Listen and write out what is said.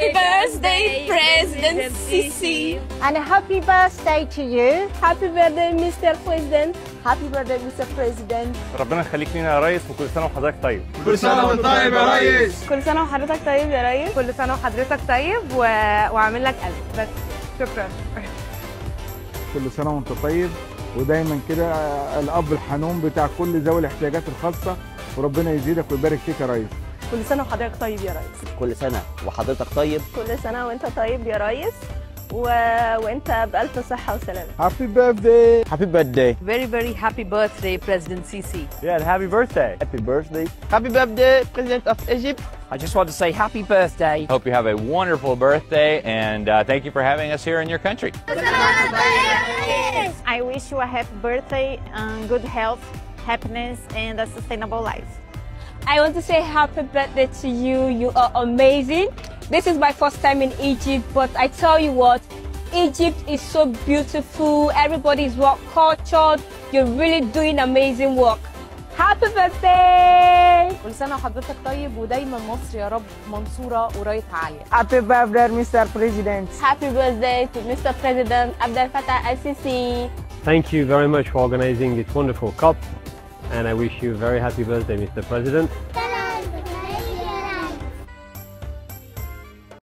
Happy birthday, President Sisi. And a happy birthday to you. Happy birthday, Mr. President. Happy birthday, Mr. President. ربنا يخليك لينا يا ريس، وكل سنه وحضرتك طيب. كل سنه وانت طيب يا ريس. كل سنة وحضرتك طيب يا ريس. كل سنة وحضرتك طيب وعامل لك قلب بس. شكرا. كل سنة وانت طيب، ودايما كده الأب الحنون بتاع كل ذوي الاحتياجات الخاصة، وربنا يزيدك ويبارك فيك يا ريس. كل سنة وحضرتك طيب يا ريس. كل سنة وحضرتك طيب. كل سنة وانت طيب يا ريس، وانت بألف صحة وسلامة. Happy birthday. Happy birthday. Very very happy birthday President Sisi. Yeah, and happy birthday. Happy birthday. Happy birthday President of Egypt. I just want to say happy birthday. Hope you have a wonderful birthday, and thank you for having us here in your country. I wish you a happy birthday, good health, happiness, and a sustainable life. I want to say happy birthday to you. You are amazing. This is my first time in Egypt, but I tell you what, Egypt is so beautiful. Everybody is well cultured. You're really doing amazing work. Happy birthday! كل سنة وحضرتك طيب، ودايما مصر يا رب منصورة ورايتها عالية. Happy birthday, Mr. President. Happy birthday to Mr. President Abdel Fattah al-Sisi. Thank you very much for organizing this wonderful COP, and I wish you a very happy birthday, Mr. President.